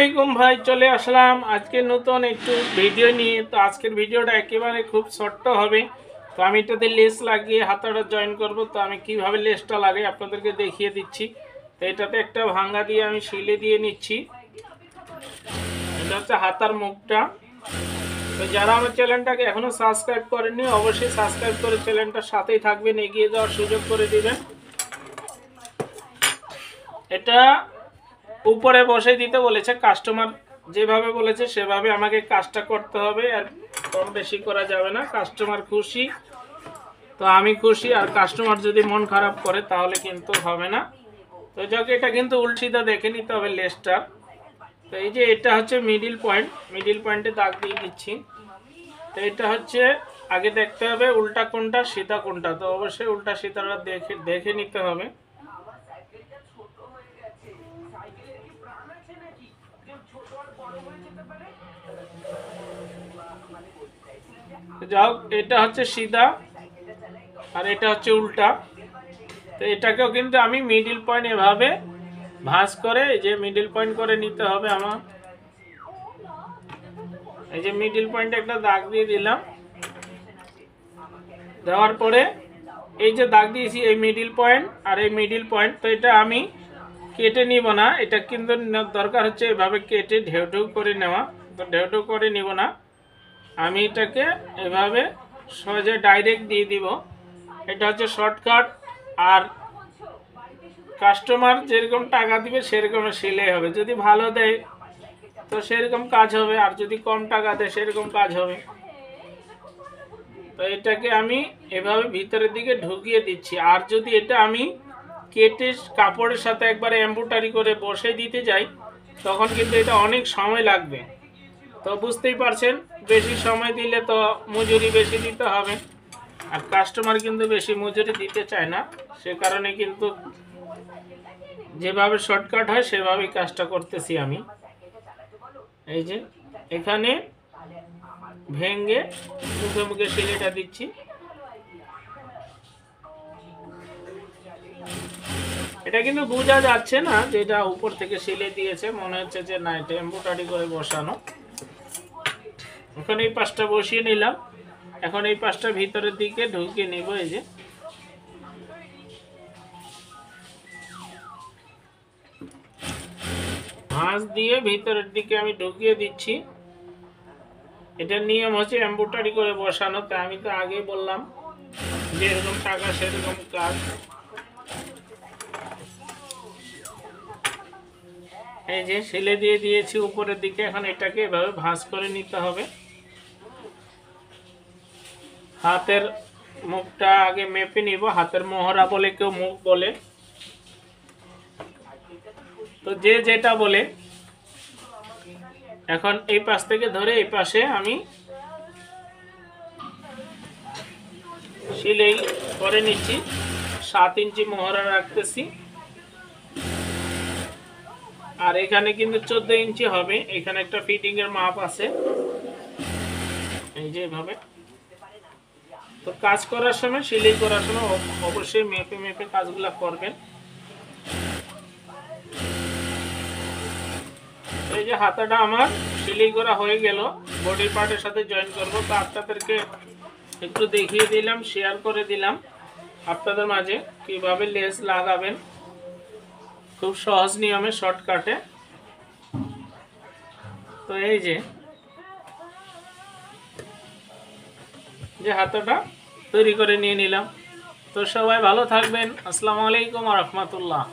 আলাইকুম ভাই, চলে আসলাম আজকে নতুন একটু ভিডিও নিয়ে। তো আজকের ভিডিওটা একেবারে খুব ছোট্ট হবে। তো আমি এটাতে লেস লাগিয়ে হাতাটা জয়েন করব। তো আমি কিভাবে লেসটা লাগাই আপনাদেরকে দেখিয়ে দিচ্ছি। তো এটাতে একটা ভাঙা দিয়ে আমি সিলে দিয়ে নিচ্ছি। এটা হচ্ছে হাতার মুখটা। তো যারা আমার চ্যানেলটাকে এখনো সাবস্ক্রাইব করেননি অবশ্যই সাবস্ক্রাইব করে চ্যানেলটার সাথেই থাকবেন, এগিয়ে যাওয়ার সুযোগ করে দিবেন। এটা উপরে বসে দিতে বলেছে, কাস্টমার যেভাবে বলেছে সেভাবে আমাকে কাজটা করতে হবে, আর কম বেশি করা যাবে না। কাস্টমার খুশি তো আমি খুশি, আর কাস্টমার যদি মন খারাপ করে তাহলে কিন্তু হবে না। তো যাকে এটা কিন্তু উল্টিটা দেখে নিতে হবে লেসটা। তো এই যে এটা হচ্ছে মিডিল পয়েন্ট, মিডিল পয়েন্টে দাগ দিয়ে দিচ্ছি। তো এটা হচ্ছে আগে দেখতে হবে উল্টা কোনটা সিধা কোনটা। তো অবশ্যই উল্টা সিধাটা দেখে নিতে হবে। যাও, এটা হচ্ছে সিধা আর এটা হচ্ছে উল্টা। তো এটাকেও কিন্তু আমি মিডিল পয়েন্ট এভাবে ভাঁজ করে, এই যে মিডিল পয়েন্ট করে নিতে হবে আমার। এই যে মিডিল পয়েন্টে একটা দাগ দিয়ে দিলাম। দেওয়ার পরে এই যে দাগ দিয়েছি এই মিডিল পয়েন্ট আর এই মিডিল পয়েন্ট, তো এটা আমি কেটে নিব না। এটা কিন্তু দরকার হচ্ছে এভাবে কেটে ঢেউ ঢেউ করে নেওয়া। তো ঢেউ ঢেউ করে নিব না, আমি এটাকে এভাবে সহজে ডাইরেক্ট দিয়ে দিব। এটা হচ্ছে শর্টকাট। আর কাস্টমার যেরকম টাকা দিবে সেরকম সেলাই হবে। যদি ভালো দেয় তো সেরকম কাজ হবে, আর যদি কম টাকা দেয় সেরকম কাজ হবে। তো এটাকে আমি এভাবে ভিতরের দিকে ঢুকিয়ে দিচ্ছি। আর যদি এটা আমি কেটে কাপড়ের সাথে একবারে এমব্রয়ডারি করে বসে দিতে যাই তখন কিন্তু এটা অনেক সময় লাগবে। তো বুঝতেই পারছেন, বেশি সময় দিলে তো মজুরি বেশি দিতে হবে, আর কাস্টমার কিন্তু বেশি মজুরি দিতে চায় না। সে কারণে কিন্তু যেভাবে শর্টকাট হয় সেভাবেই কাজটা করতেছি আমি। এই যে এখানে ভেঙে মুখে মুখে সেলাইটা দিচ্ছি। এটা কিন্তু বোঝা যাচ্ছে না যে এটা উপর থেকে সেলাই দিয়েছে, মনে হচ্ছে যে না এটা এমব্রয়ডারি করে বসানো। এখন এই পাশটা বসিয়ে নিলাম, এখন এই পাশটা ভিতরের দিকে ঢুকিয়ে নিব। এই যে ভাঁজ দিয়ে ভিতরের দিকে আমি ঢুকিয়ে দিচ্ছি। এটার নিয়ম হচ্ছে এমব্রয়ডারি করে বসানো। তা আমি তো আগে বললাম যে এরকম টাকা সেরকম কাজ। এই যে সেলাই দিয়ে দিয়েছি উপরের দিকে, এখন এটাকে এভাবে ভাঁজ করে নিতে হবে। হাতের মুখটা আগে মেপে নিব। হাতের মোহরা বলে কেউ মুখ বলে, তো যে যেটা বলে। এখন এই পাশ থেকে ধরে এই পাশে আমি সেলাই করে নিচ্ছি। 7 ইঞ্চি মোহরা রাখতেছি, আর এখানে কিন্তু 14 ইঞ্চি হবে। এখানে একটা ফিটিং এর মাপ আছে, এই যে এভাবে। তো কাজ করার সময় সেলাই করার সময় অবশ্যই মেপে মেপে কাজগুলো করবেন। এই যে হাতাটা আমার সেলাই করা হয়ে গেল, বডি পার্টের সাথে জয়েন করব। তো আপনাদেরকে একটু দেখিয়ে দিলাম, শেয়ার করে দিলাম আপনাদের মাঝে কিভাবে লেস লাগাবেন খুব সহজ নিয়মে শর্টকাটে। তো এই যে হাতাটা তৈরি করে নিয়ে নিলাম। তো সবাই ভালো থাকবেন। আসসালামু আলাইকুম ওয়া রাহমাতুল্লাহ।